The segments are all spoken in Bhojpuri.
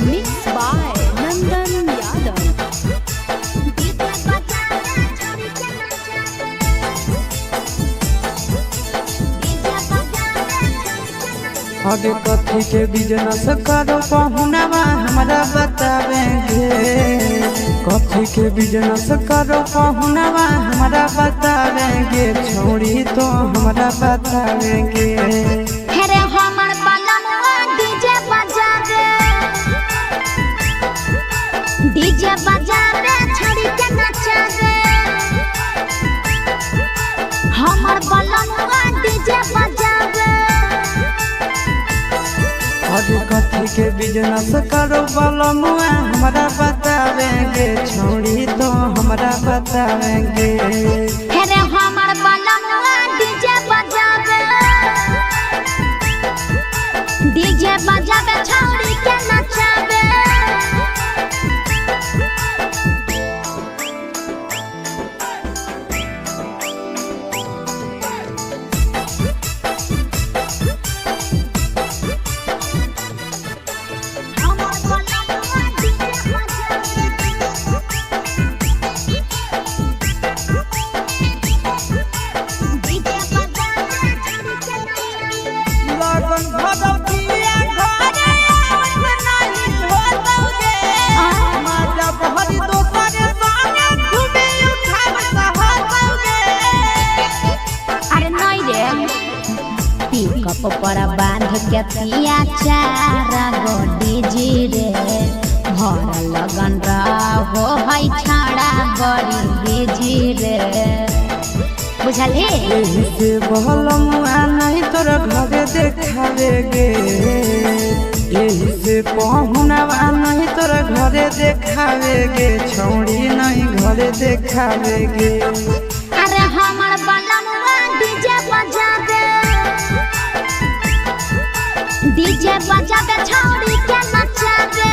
Mixed by Nandan Yadav. आगे कथी के बिजनेस करो पहुनावा हमरा बतावेंगे। कथी के बिजनेस करो पहुनावा हमरा बतावेंगे। छोड़ी तो हमरा बतावेंगे। हेरे हमर बलमुआ डीजे बजा दे, डीजे बजा दे छोड़ी के नचा दे। हमर बलमुआ डीजे बजा दे। आगे कथी के बिजनेस करो बलमुआ हमरा बतावेंगे। छोड़ी तो हमरा बतावेंगे। हेरे हमर बलमुआ डीजे बजा दे, डीजे बजा दे छोड़ी के नचा दे। पिकअप पर बांध के पिया चारा गोडी जी रे। भर लगन रहो है छाड़ा बड़ी बीजी रे। बुझली यही से बलमुआ नहीं तोरा घरे देखावेगे। यही से पहुनावा नहीं तोरा घरे देखावेगे। छोड़ी नहीं घरे देखावेगे। अरे हमर बलमुआ डीजे बजा दे, डीजे बजा दे छोड़ी के नचा दे।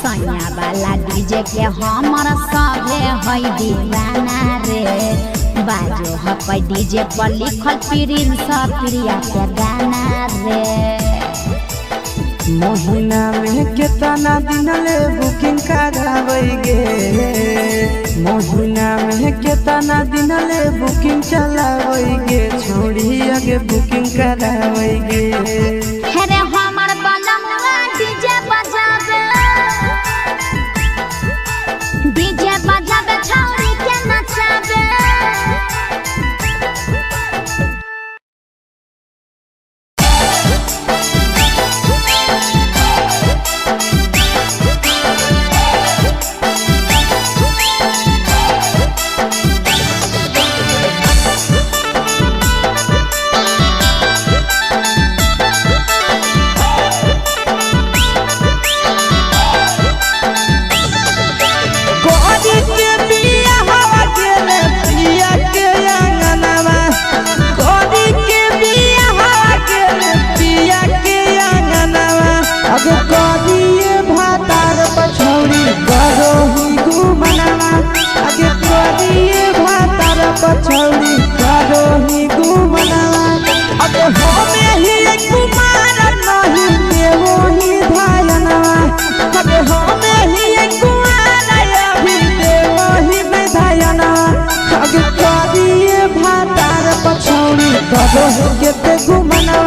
सैया वाला डीजे के हमर सभे है दीवाना रे। बाजो हपै डीजे पर लिखल प्रिंस प्रिया के गाना रे। महीना में कितना दिन ले बुकिंग करावेगे। महीना में कितना दिन ले बुकिंग चलावेगे। छोड़ी आगे बुकिंग करावेगे। हेरे हमर बलमुआ डीजे बजा दे, डीजे बजा दे छोड़ी के नचा दे। पछौड़ी करो ही घूमना। अब हमें ही कुमार नहीं देवो ही धायना। अब हमें ही कुमार अभी देवो ही धायना। अब करिए भातार पछौड़ी करो ही केते घूमना।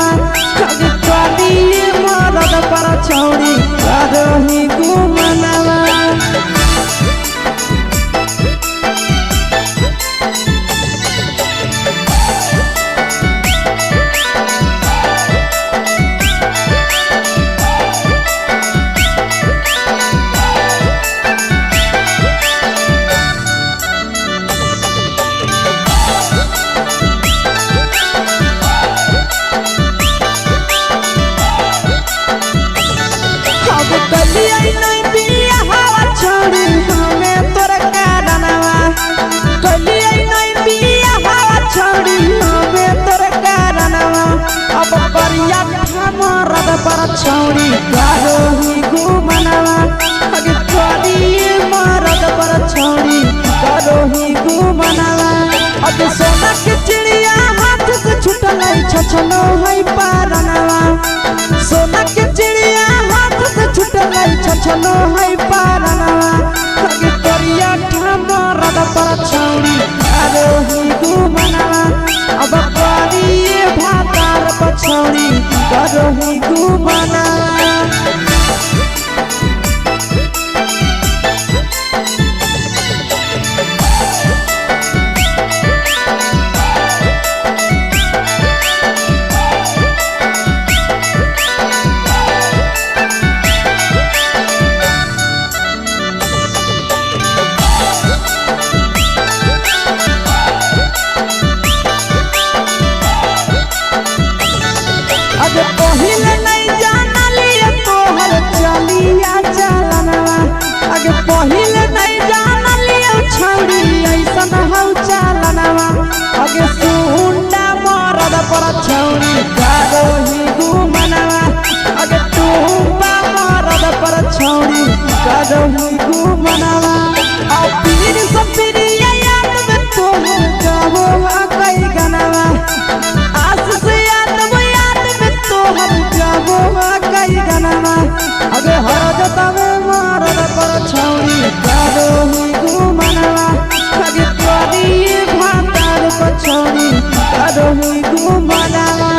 अब करिए मरद पर छौड़ी करो ही घूमना। कलिया नहीं बिया हवा छोड़ी हमें तोर कारणवा कलिया नहीं बिया हवा छोड़ी हमें तोर कारणवा अब परिया मरद पर छोड़ी करो ही घुमनवा अगे करिए मरद पर छोड़ी करो ही घुमनवा अगे सोना के चिड़िया हाथ से छूटल छछनो है पारनवा सोना के चिड़िया हाथ से छूटल छछनो है पारनवा अगे करिया मरद पर छोड़ी करो ही घुमनवा अब करिए भातार पर छोड़ी करो ही घुमनवा अगे पहिले नहीं जानलिए तोहर चलिया चलनवा अगे पहिले नहीं जानलिए छौड़ी ऐसन हौ चलनवा अगे सुंडा मरद पर छौड़ी करो ही घुमनवा अगे टूपा मरद पर छौड़ी करो ही घुमनवा आ पीर सब पीरिया याद में तोहर गावो कई गनवा आस से कई गनवा अगे हर जतवे मरद पर छौड़ी करो ही घुमनवा अगे करिए भातार पर छौड़ी करो ही घुमनवा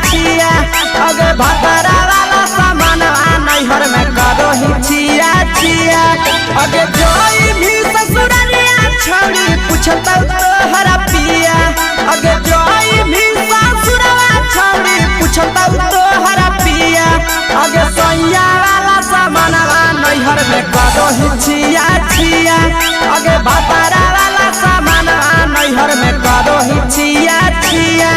अगे भतरा वाला सामान नैहर में करो ही छिया छिया अगे जोई भी ससुरलिया छौड़ी पूछता तोहरा पिया अगे जोई भी ससुरवा छौड़ी पूछता तोहरा पिया अगे सैया वाला सामान नैहर में करो ही छिया छिया अगे भतरा वाला सामान नैहर में करो ही छिया छिया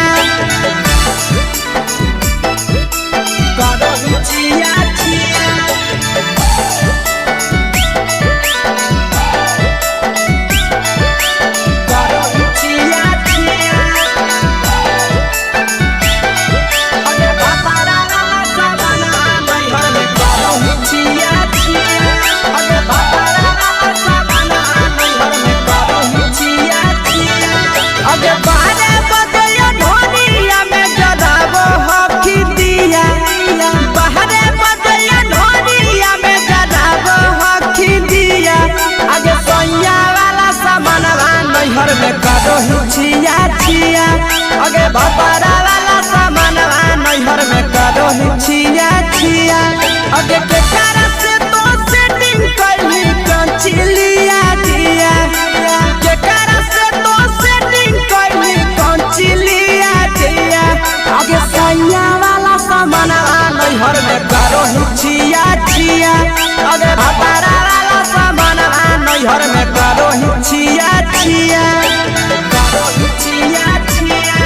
में करो ही छिया छिया अगे भतरा वाला सामान नैहर में करो ही छिया छिया अगे के कारण से तो सेटिंग करली कंचिलिया दिया के कारण से तो सेटिंग करली कंचिलिया दिया अगे सैया वाला सामान नैहर में करो ही छिया छिया अगे भतरा वाला सामान नैहर में करो ही छिया छिया करो ही छिया छिया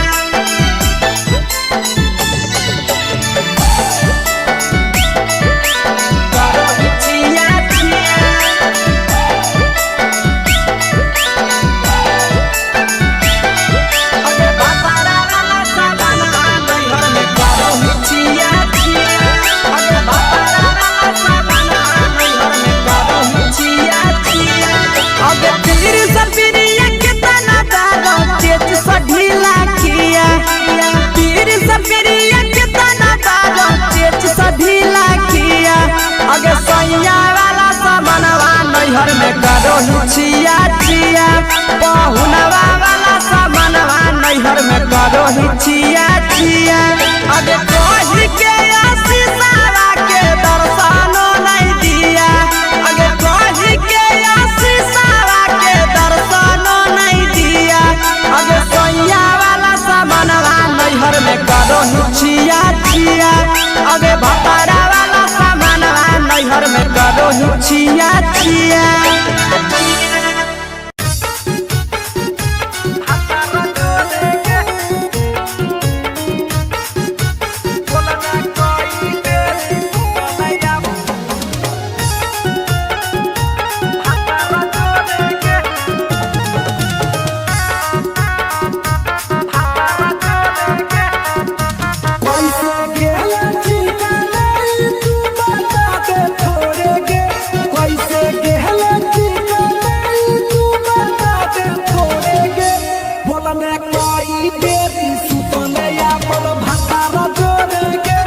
बोलने कोई बेरी सुतले अपन भातार जोरे के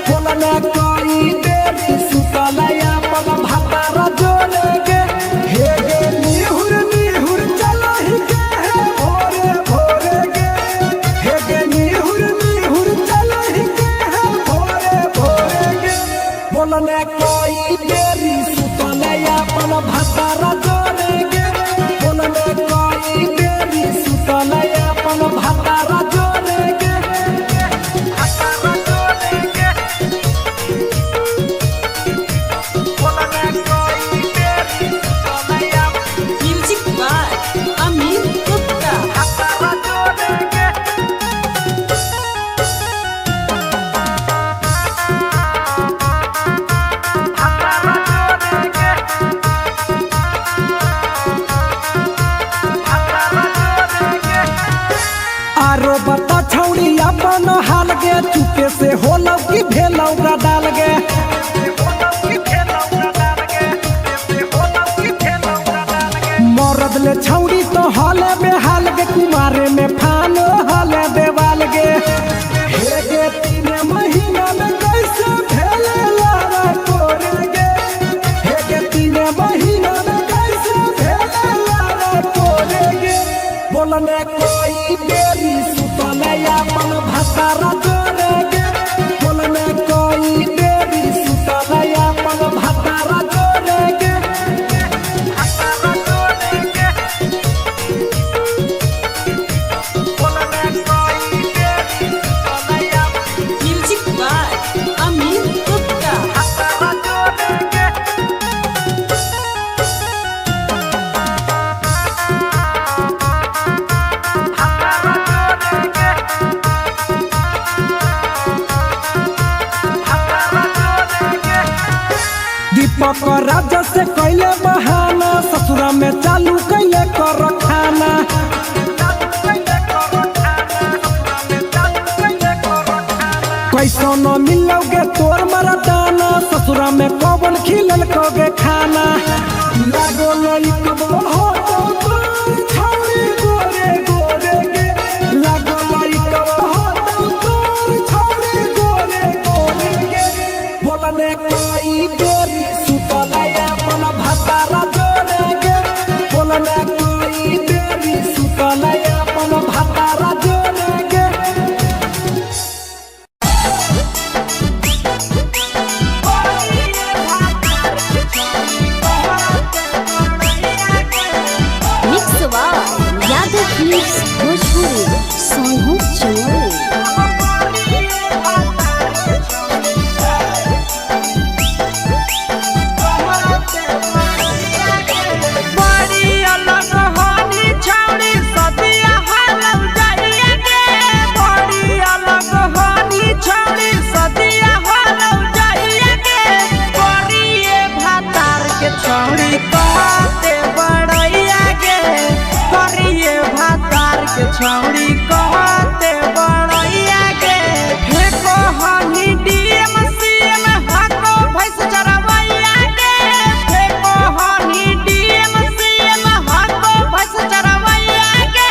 बोलने कोई बेरी सुतले अपन भातार जोरे के हे गे निहुर निहुर चलो ही के है भोरे भोरे के हे गे निहुर निहुर चलो ही के है भोरे भोरे के बोलने कोई बेरी सुतले अपन भातार जोरे के बोलने कोई बेरी सुतले अपन भातार जोरे के भातार जोरे के बोलने कोई बेरी सुतले अपन म्यूजिक बाय अमित गुप्ता। भातार जोरे के आरो बता छौड़ी अपन हाल गे चुपे से होलौ की भेलौ का डाल गे मरद ले छौड़ी तो हले बेहाल गे कुमारे में फान हले देवाल गे हे गे 3 महीना में कैसे भेले लारा कोरे गे हे गे 3 महीना में कैसे भेले लारा कोरे गे बोलने कोई बेरी सुतले अपन भातार जोरे गे बोलने कोई बेरी सुतले अपन भातार जोरे गे भातार जोरे गे बोलने कोई बेरी सुतले अपन म्यूजिक बाय अमित गुप्ता। भातार जोरे गे दीपक राजा से कैले बहाना ससुरा में चालू कैले कर खाना कैसो न मिलोगे तोर मरदाना ससुरा में कौन खिलल कोगे खाना लागो लई कबो हो तो तोर छौरी गोरे गोरे गे लागो लई कबो हो तो तोर छौरी गोरे गोरे गे बोलने कोई बेरी सुतले अपन भातार जोरे गे बोलने कोई बेरी सुतले अपन भातार जोरे गे mix by Yadav films Bhojpuri Sonu चोरी। बड़ी अलग होनी छौड़ी सदिया हालौ जाइए गे बड़ी अलग होनी छौड़ी सदिया हालौ जाइए गे करिए भातार के छौड़ी कहते बड़ैया गे करिए भातार के छौड़ी कहते बड़ैया गे फेको हनी डीएम सीएम हाको भैंस चरवैया गे फेको हनी डीएम सीएम हाको भैंस चरवैया गे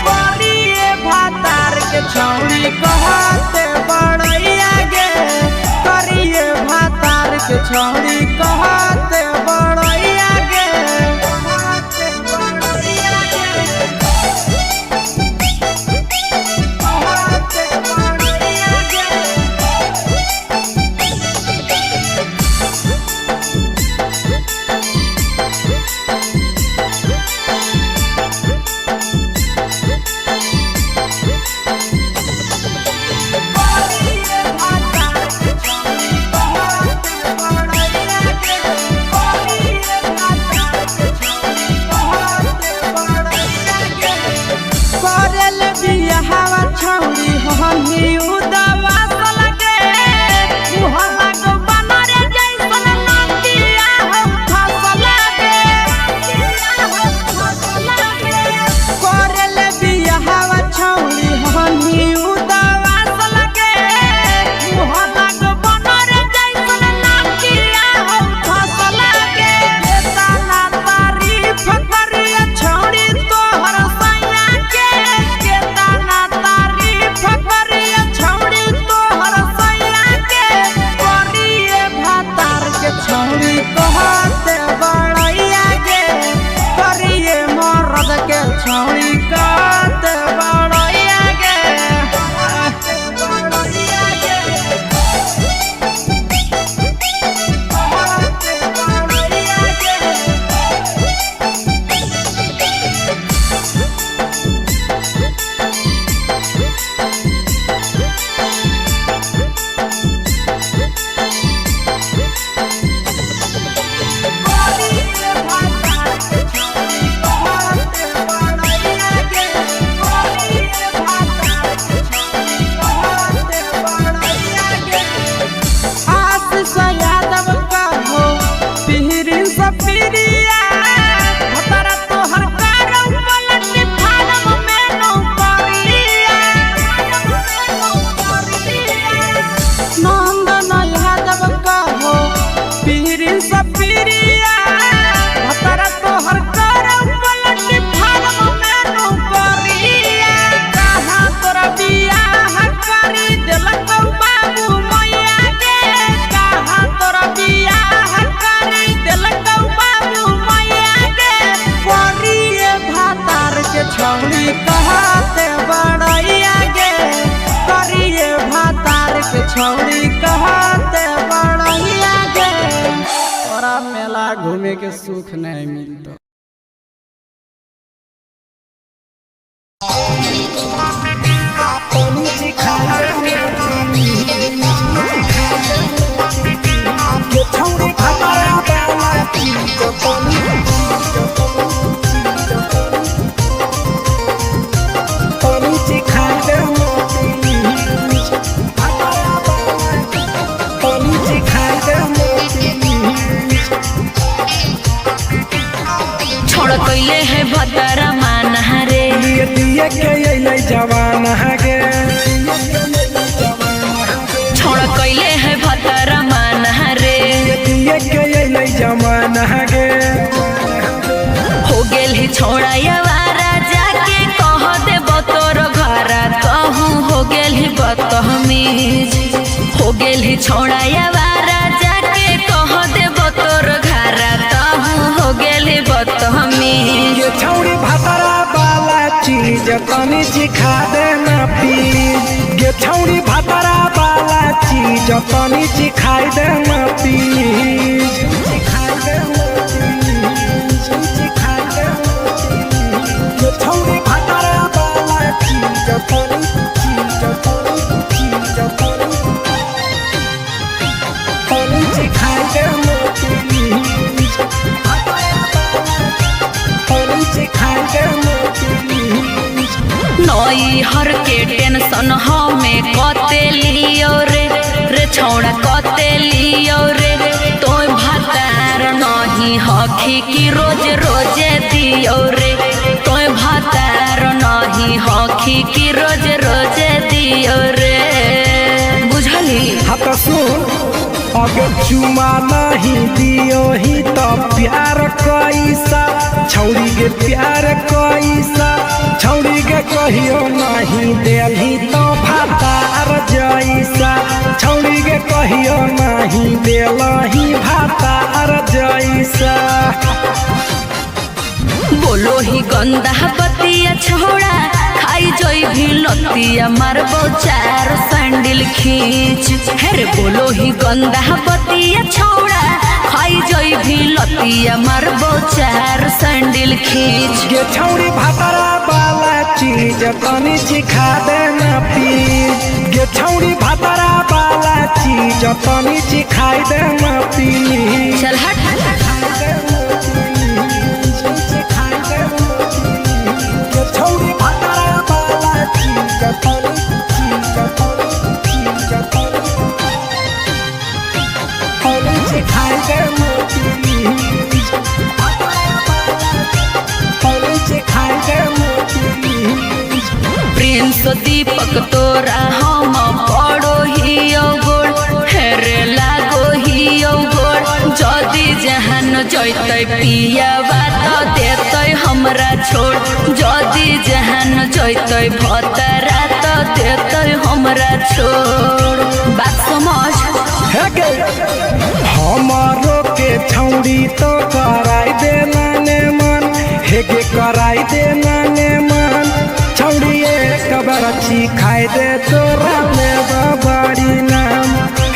करिए भातार के छौड़ी कहते बड़ैया गे करिए भातार के छौड़ी कहते बड़ैया गे कहते बड़ैया गे कहते बड़ैया गे करल बियाहवा छौड़ी हमी उदवा सलगे मुहम्मा को बनरे जैसन नंदिया हम फसलगे करल बियाहवा छौड़ी हमी उदवा सलगे मुहम्मा को बनरे जैसन नंदिया हम फसलगे ताना तारीफ करिए छौड़ी तोहर सैया के आगे के सुख नहीं मिलता। छोड़ कैले है भतरा मान रे दिए के अइले जवान गे छोड़ कैले है भतरा मान रे दिए के अइले जवान गे हो गेल ही छोड़ा यावारा जाके कह दे बतोर घरा कहूँ हो गेल ही बतमीज हो गेल ही छोड़ा यावारा जाके कह दे बतोर घरा कहूँ हो गेल ही बतमीज ये छौड़ी भतरा वाला चीज तनी सिखा देना प्लीज ये छौड़ी भतरा वाला चीज तनी सिखाई देना प्लीज सिखाई देना प्लीज सिखाई देना प्लीज ये छौड़ी भतरा वाला चीज तनी सिखाई देना प्लीज नई हर के टेंशन हमें कते लियो रे छौड़ा कते लियो रे तो भातार नहीं हखी की रोज रोजे दियो रे तो भातार नहीं हखी की रोज रोजे दियो रे बुझली। हाँ तो सुन अगर चुमा नहीं दियो ही तो प्यार कैसा छौड़ी के प्यार कैसा छौड़ी के कहियो नहीं देली तो भातार जैसा छौड़ी के कहियो नहीं देलही भातार जैसा। बोलो ही गंदा बतिया छोड़ा खाई जोई भी लतिया मारबो चार सैंडल खींच हेरे बोलो ही गंदा बतिया छोड़ा खाई जोई भी लतिया मारबो चार सैंडल खींच ये छौड़ी भतरा वाला चीज तनी सिखा देना प्लीज ये छौड़ी भतरा वाला चीज तनी सिखाई देना प्लीज चल हट छौड़ी भतरा वाला चीज तनी सिखाई देना प्लीज सिखाई देना प्लीज। प्रिंस दीपक तोरा हम पड़ो ही गोड़ हेरे लागो ही गोड़ जदी जहान जैते पिया बात देते हमरा छोड़ जदी जहान जैते भतरा तो देते हमरा छोड़ बात समझ हमारो के छौड़ी तो कराई देना ने मन हेगे कराई देना ने मन छौड़ी एक बरची खाई दे तोरा लेवा बड़ी नाम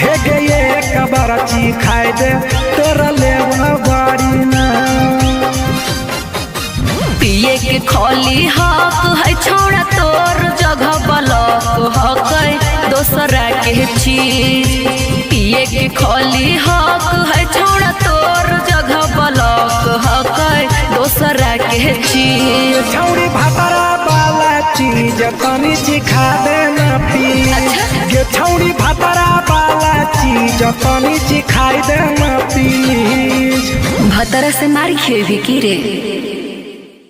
हेगे एक बरची खाई दे तोरा लेवा बड़ी नाम। पिए के खोली हक है छोड़ा तोर जगह बलक हक दोसरा के चीज पिए के खोली हक है छोड़ा तोर जगह बलक हक दोसरा के चीज छौड़ी भतरा वाला चीज तनी सिखा देना प्लीज ये छौड़ी भतरा वाला चीज तनी सिखाई देना प्लीज। भतरा से मारी खेवी की रे।